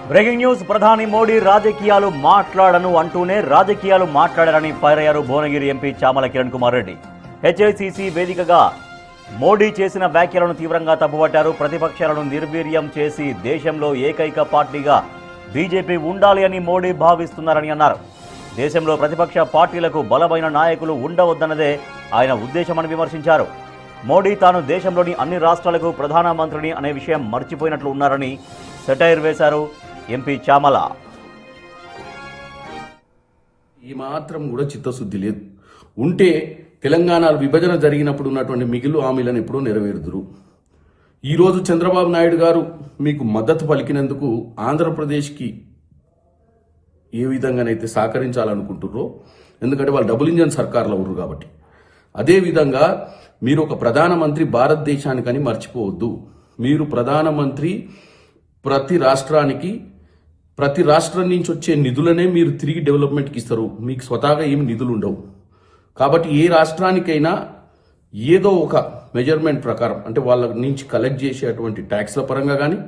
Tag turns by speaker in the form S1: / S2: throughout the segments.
S1: Breaking news. ప్రధాని మోడీ రాజకీయాలు మాట్లాడను అంటూనే రాజకీయాలు మాట్లాడారని ఫైర్ అయ్యారు భువనగిరి ఎంపీ చామల కిరణ్ కుమార్ రెడ్డి. హెచ్ఐసిసి వేదికగా మోడీ చేసిన వ్యాఖ్యలను తీవ్రంగా తప్పుపట్టారు. ప్రతిపక్షాలను నిర్వీర్యం చేసి దేశంలో ఏకైక పార్టీగా బీజేపీ ఉండాలి అని మోడీ భావిస్తున్నారని అన్నారు. దేశంలో ప్రతిపక్ష పార్టీలకు బలమైన నాయకులు ఉండవద్దన్నదే ఆయన ఉద్దేశమని విమర్శించారు. మోడీ తాను దేశంలోని అన్ని రాష్ట్రాలకు ప్రధానమంత్రిని అనే విషయం మర్చిపోయినట్లు ఉన్నారని సెటైర్ వేశారు ఎంపీ చామల.
S2: ఈ మాత్రం కూడా చిత్తశుద్ధి లేదు. ఉంటే తెలంగాణ విభజన జరిగినప్పుడు ఉన్నటువంటి మిగిలిన హామీలను ఎప్పుడూ నెరవేరుదురు. ఈరోజు చంద్రబాబు నాయుడు గారు మీకు మద్దతు పలికినందుకు ఆంధ్రప్రదేశ్కి ఏ విధంగానైతే సహకరించాలనుకుంటుర్రో, ఎందుకంటే వాళ్ళు డబుల్ ఇంజన్ సర్కార్లో ఉన్నారు కాబట్టి, అదేవిధంగా మీరు ఒక ప్రధానమంత్రి భారతదేశానికని మర్చిపోవద్దు. మీరు ప్రధానమంత్రి ప్రతి రాష్ట్రానికి, ప్రతి రాష్ట్రం నుంచి వచ్చే నిధులనే మీరు తిరిగి డెవలప్మెంట్కి ఇస్తారు. మీకు స్వతహాగా ఏమి నిధులు ఉండవు. కాబట్టి ఏ రాష్ట్రానికైనా ఏదో ఒక మెజర్మెంట్ ప్రకారం, అంటే వాళ్ళ నుంచి కలెక్ట్ చేసేటువంటి ట్యాక్స్ల పరంగా కానీ,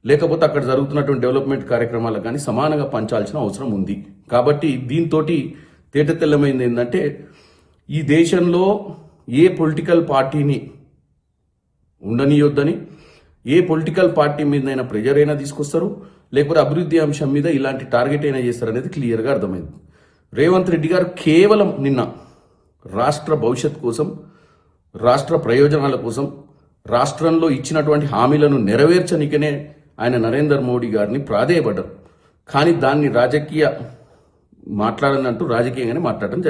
S2: లేకపోతే అక్కడ జరుగుతున్నటువంటి డెవలప్మెంట్ కార్యక్రమాలకు కానీ సమానంగా పంచాల్సిన అవసరం ఉంది. కాబట్టి దీంతో తేటతెల్లమైంది ఏంటంటే, ఈ దేశంలో ఏ పొలిటికల్ పార్టీని ఉండనియొద్దని, ఏ పొలిటికల్ పార్టీ మీదైనా ప్రెజర్ అయినా తీసుకొస్తారు, లేకపోతే అభివృద్ధి అంశం మీద ఇలాంటి టార్గెట్ అయినా చేస్తారు అనేది క్లియర్గా అర్థమైంది. రేవంత్ రెడ్డి గారు కేవలం నిన్న రాష్ట్ర భవిష్యత్ కోసం, రాష్ట్ర ప్రయోజనాల కోసం, రాష్ట్రంలో ఇచ్చినటువంటి హామీలను నెరవేర్చనికనే ఆయన నరేంద్ర మోడీ గారిని ప్రాధేయపడ్డారు. కానీ దాన్ని రాజకీయ మాట్లాడనంటూ రాజకీయంగానే మాట్లాడడం